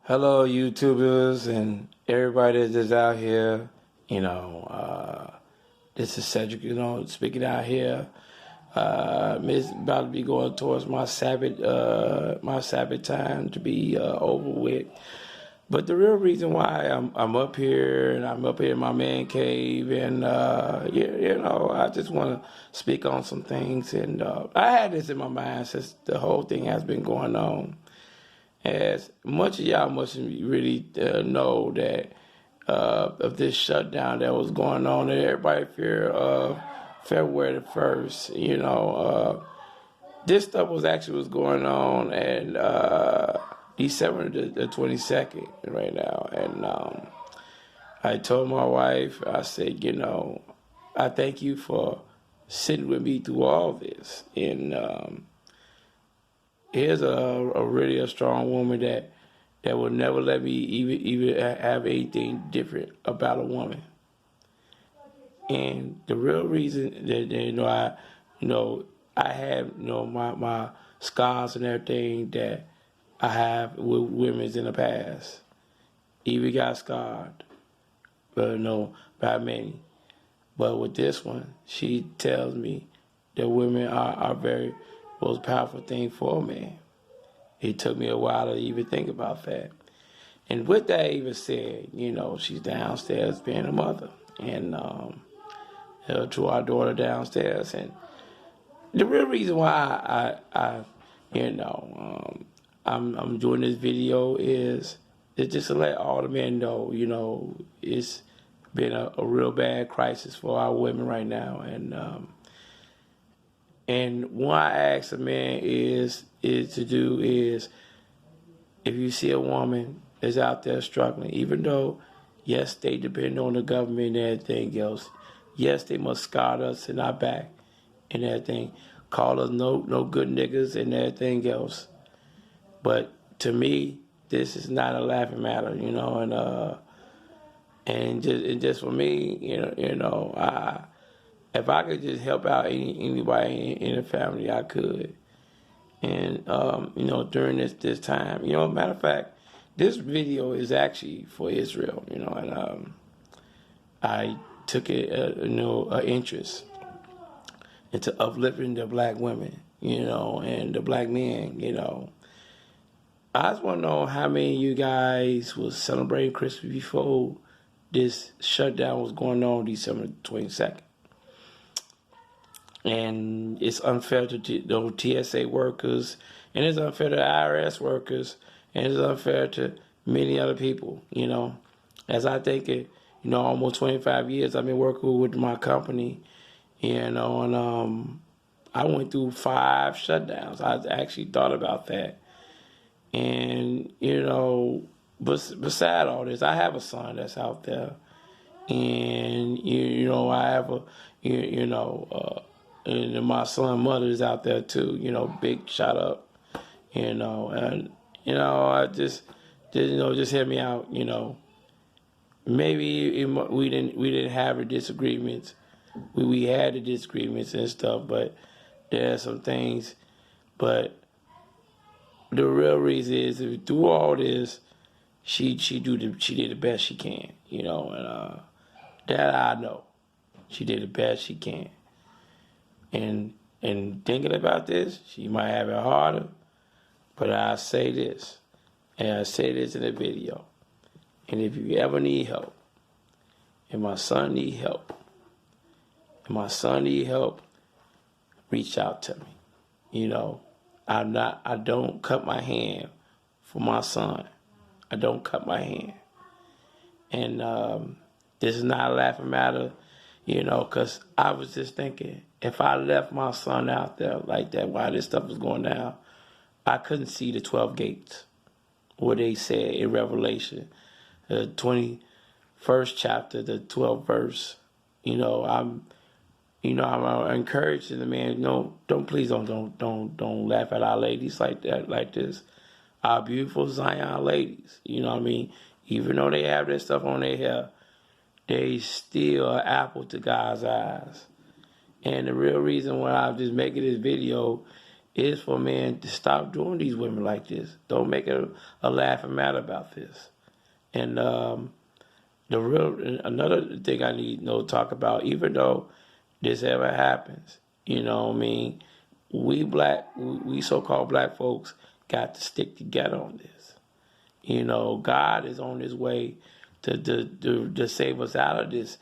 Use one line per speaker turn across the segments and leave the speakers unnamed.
Hello, YouTubers and everybody that's out here. This is Cedric, speaking out here. It's about to be going towards my Sabbath time to be over with. But the real reason why I'm up here and I'm up here in my man cave and I just want to speak on some things and I had this in my mind since the whole thing has been going on. As much of y'all mustn't really know that of this shutdown that was going on, and everybody fear of February the 1st. This stuff was going on, and December the 22nd right now. And I told my wife, I said, I thank you for sitting with me through all this. And here's a really a strong woman that will never let me even have anything different about a woman. And the real reason that I have my scars and everything that I have with women's in the past. Evie got scarred, but by many. But with this one, she tells me that women are very most powerful thing for a man. It took me a while to even think about that. And with that even said, she's downstairs being a mother, and to our daughter downstairs. And the real reason why I'm doing this video is just to let all the men know, it's been a real bad crisis for our women right now. And what I ask a man is if you see a woman that's out there struggling, even though, yes, they depend on the government and everything else. Yes, they must scar us in our back and everything. Call us no good niggas and everything else. But to me, this is not a laughing matter, and just for me, if I could just help out anybody in the family, I could. And during this time, matter of fact, this video is actually for Israel, and I took it, an interest into uplifting the black women, and the black men, I just want to know how many of you guys was celebrating Christmas before this shutdown was going on December 22nd. And it's unfair to the TSA workers, and it's unfair to the IRS workers, and it's unfair to many other people, As I think it, almost 25 years I've been working with my company, and I went through 5 shutdowns. I actually thought about that. And, beside all this, I have a son that's out there. And, I have and my son's mother is out there too, big shout out, and, I just hear me out, Maybe we didn't have the disagreements. We had the disagreements and stuff, but there are some things. But the real reason is through all this, she did the best she can, and that I know. She did the best she can. And thinking about this, she might have it harder, but I say this, and I say this in the video. And if you ever need help, and my son need help, reach out to me. I don't cut my hand for my son. I don't cut my hand. And this is not a laughing matter, because I was just thinking, if I left my son out there like that while this stuff was going down, I couldn't see the 12 gates, where they said in Revelation, the 21st chapter, the 12th verse. I'm encouraging the man. Please don't laugh at our ladies like that, like this. Our beautiful Zion ladies. Even though they have that stuff on their hair, they still an apple to God's eyes. And the real reason why I'm just making this video is for men to stop doing these women like this. Don't make it a laughing matter about this. And another thing I need to talk about, even though this ever happens, you know what I mean, we so-called black folks got to stick together on this. You know, God is on his way to save us out of this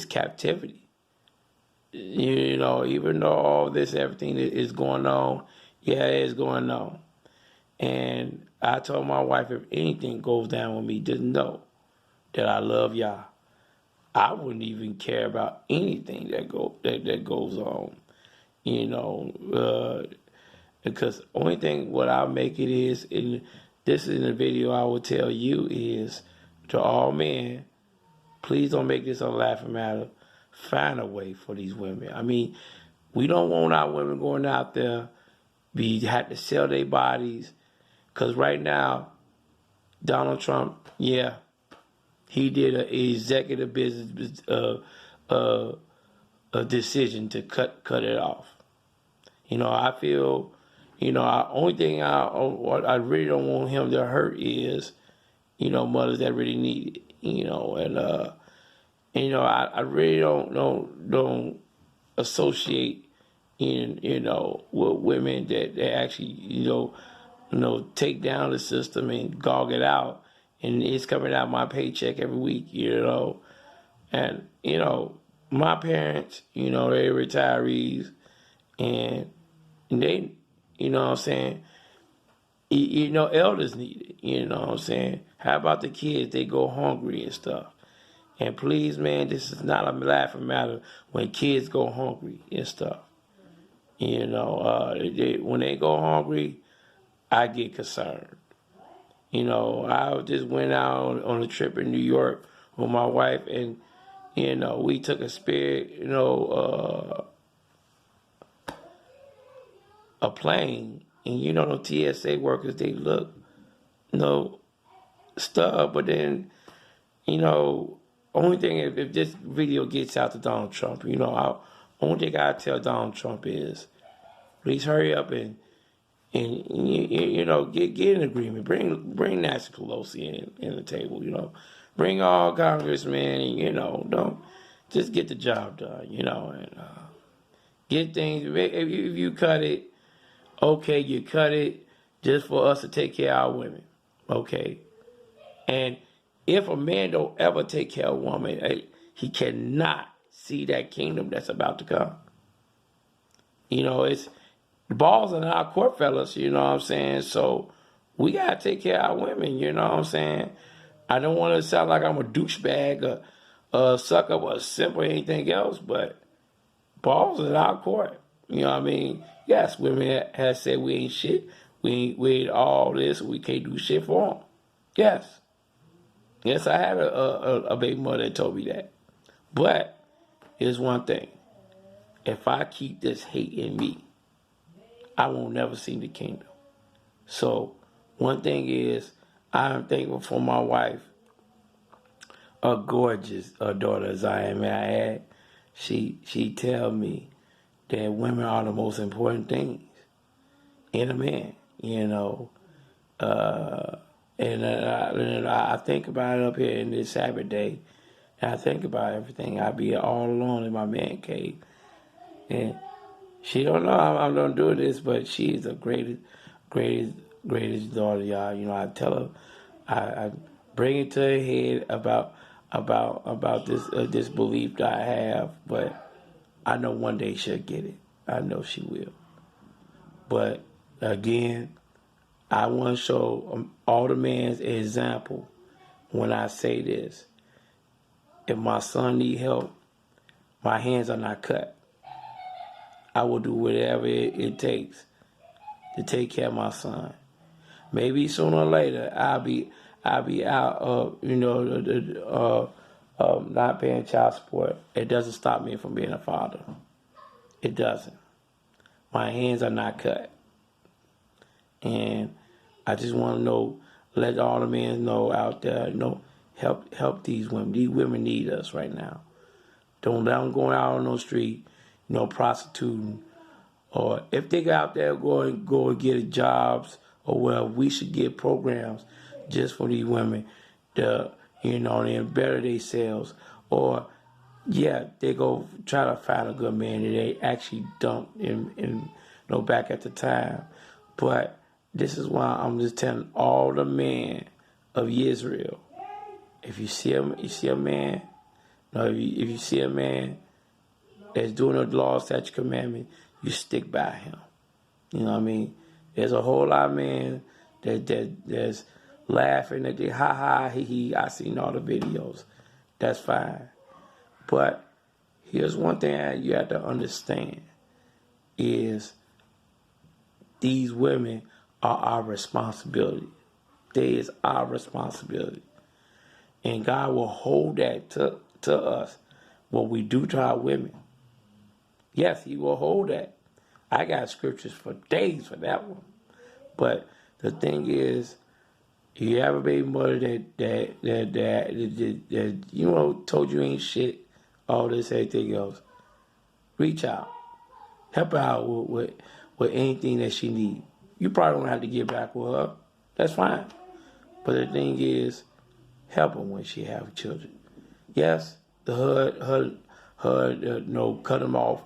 captivity. You know, even though all this, everything that is going on, yeah, it's going on. And I told my wife, if anything goes down with me, just know that I love y'all. I wouldn't even care about anything that goes on. You know, because only thing what I'll make it is, and this is in the video I will tell you is, to all men, please don't make this a laughing matter. Find a way for these women. I mean, we don't want our women going out there had to sell their bodies, because right now, Donald Trump, yeah, he did an executive business a decision to cut it off. You know, I feel, you know, only thing I really don't want him to hurt is, you know, mothers that really need it. You know, and you know, I really don't associate you know, with women that actually, you know, take down the system and gog it out, and it's coming out my paycheck every week, you know. And, you know, my parents, you know, they're retirees, and they, you know what I'm saying, you know, elders need it, you know what I'm saying. How about the kids? They go hungry and stuff. And please, man, this is not a laughing matter when kids go hungry and stuff. You know, when they go hungry, I get concerned. You know, I just went out on a trip in New York with my wife, and, you know, we took a Spirit, you know, a plane. And, you know, the TSA workers, they look, you know, stuff. But then, you know, only thing, if this video gets out to Donald Trump, you know, only thing I tell Donald Trump is, please hurry up and you know, get an agreement. Bring Nancy Pelosi in the table. You know, bring all congressmen. And, you know, don't just get the job done. You know, and get things. If you cut it, okay, you cut it just for us to take care of our women. Okay, and if a man don't ever take care of a woman, he cannot see that kingdom that's about to come. You know, it's the ball's in our court, fellas, you know what I'm saying? So we got to take care of our women, you know what I'm saying? I don't want to sound like I'm a douchebag or a sucker or a simp or anything else, but ball's in our court. You know what I mean? Yes, women have said we ain't shit. We ain't all this. We can't do shit for them. Yes. Yes, I had a baby mother that told me that. But here's one thing. If I keep this hate in me, I won't never see the kingdom. So one thing is, I'm thankful for my wife, a gorgeous daughter as I am. May I add, she tell me that women are the most important things in a man. You know, and I think about it up here in this Sabbath day, and I think about everything. I be all alone in my man cave, and she don't know I'm gonna do this, but she's the greatest daughter, y'all. You know, I tell her, I bring it to her head about this belief that I have, but I know one day she'll get it. I know she will. But again, I want to show all the men's example when I say this. If my son need help, my hands are not cut. I will do whatever it takes to take care of my son. Maybe sooner or later I'll be out, you know, not paying child support. It doesn't stop me from being a father. It doesn't. My hands are not cut, and I just want to let all the men know out there, you know, help these women. These women need us right now. Don't let them go out on the street, you know, prostituting or if they go out there go and get jobs, or well, we should get programs just for these women to, they better themselves, or yeah, they go try to find a good man that they actually don't back at the time. But this is why I'm just telling all the men of Israel, if you see a man, no, if you see a man that's doing the law, statute, commandment, you stick by him. You know what I mean? There's a whole lot of men that's laughing at the ha ha he he. I seen all the videos. That's fine. But here's one thing you have to understand is these women are our responsibility. They is our responsibility. And God will hold that to us, what we do to our women. Yes, he will hold that. I got scriptures for days for that one. But the thing is, you have a baby mother that told you ain't shit, all this, everything else. Reach out. Help her out with anything that she needs. You probably don't have to get back with her. That's fine. But the thing is, help her when she have children. Yes, her cut them off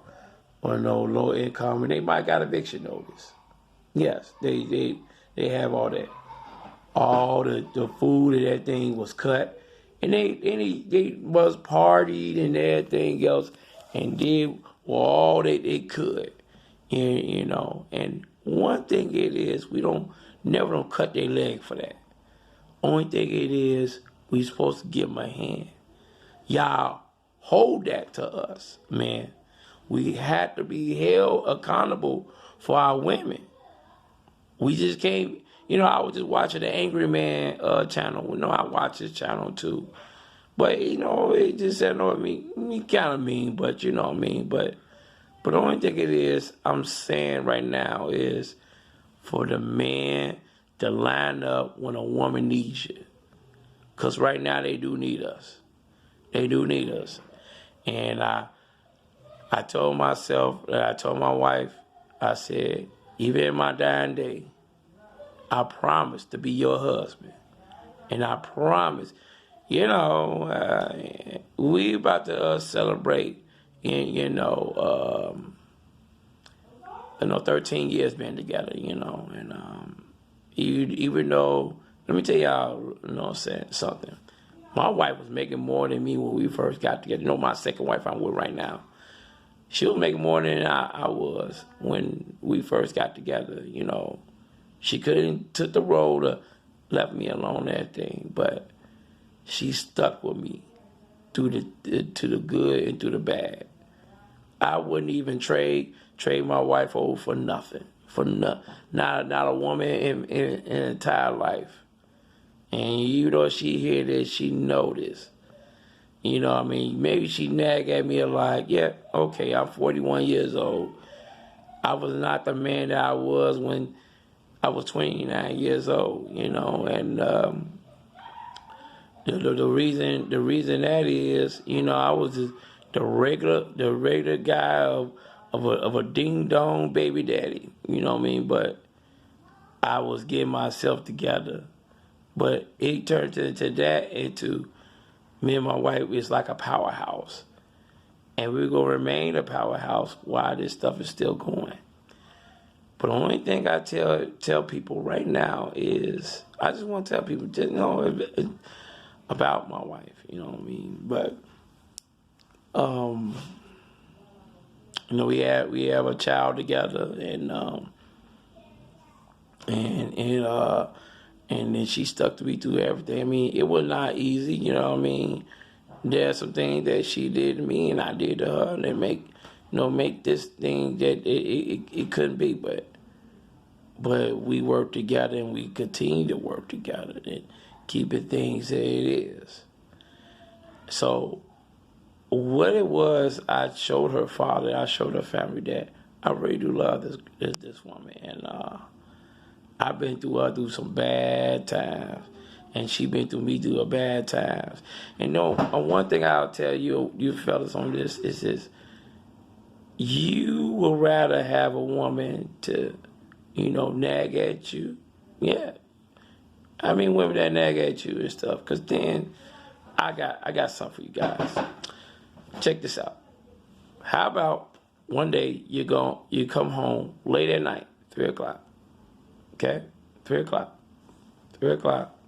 or no low income, and they might got eviction notice. Yes, they have all that. All the food and everything was cut, and they was partied and everything else, and did all they could, and And one thing it is, we never don't cut their leg for that. Only thing it is, we supposed to give them a hand. Y'all hold that to us, man. We have to be held accountable for our women. We just can't. I was just watching the Angry Man channel. I watch his channel too. But, it just annoyed me. He kind of mean, but you know what I mean. But the only thing it is, I'm saying right now is for the man to line up when a woman needs you. Because right now they do need us. They do need us. And I told myself, I told my wife, I said, even in my dying day, I promise to be your husband. And I promise, we about to celebrate, 13 years being together, and even though, let me tell y'all, something. My wife was making more than me when we first got together. My second wife I'm with right now. She was making more than I was when we first got together, She couldn't took the road or left me alone, that thing, but she stuck with me to the good and through the bad. I wouldn't even trade my wife over for nothing, not a woman in entire life. And she hear this, she know this. Maybe she nag at me like, yeah, okay, I'm 41 years old. I was not the man that I was when I was 29 years old, and the reason that is, I was just the regular guy of a ding dong baby daddy, But I was getting myself together, but it turned into me and my wife is like a powerhouse, and we're gonna remain a powerhouse while this stuff is still going. But the only thing I tell people right now is, I just want to tell people, just about my wife, But we have a child together, and then she stuck to me through everything. It was not easy, There's some things that she did to me and I did to her that make this thing that it couldn't be, but we work together and we continue to work together and keeping things that it is. So what it was, I showed her father, I showed her family that I really do love this woman, and I've been through some bad times, and she been through me through bad times. And one thing I'll tell you fellas on this is this: You would rather have a woman to, nag at you. Yeah. I mean, women that nag at you and stuff. Because then I got something for you guys. Check this out. How about one day you come home late at night, 3 o'clock. Okay? 3 o'clock. 3 o'clock.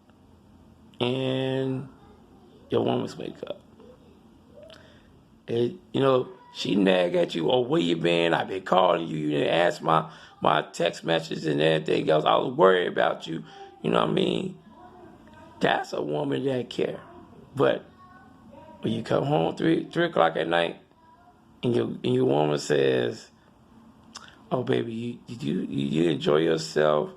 And your woman's wake up. And, she nag at you, or where you been? I've been calling you. You didn't answer my text messages and everything else. I was worried about you. You know what I mean? That's a woman that care. But when you come home 3 o'clock at night, and your woman says, "Oh, baby, you enjoy yourself?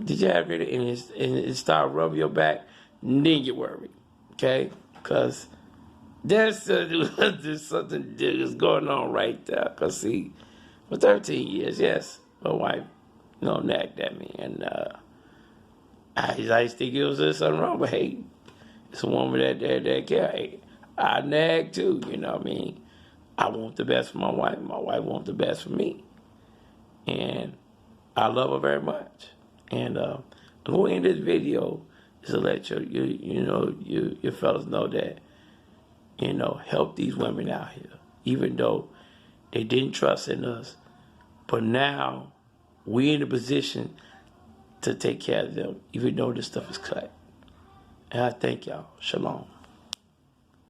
Did you have it?" And it start rubbing your back, then you worry, okay? Because there's something that's going on right there. Because see, for 13 years, yes, my wife, nagged at me, and I used to think it was something wrong. But hey, it's a woman that care. Hey, I nag too. You know what I mean? I want the best for my wife. My wife wants the best for me. And I love her very much. And I'm going to end this video is to let your fellas know that, help these women out here. Even though they didn't trust in us. But now we're in a position to take care of them, even though this stuff is cut. And I thank y'all. Shalom.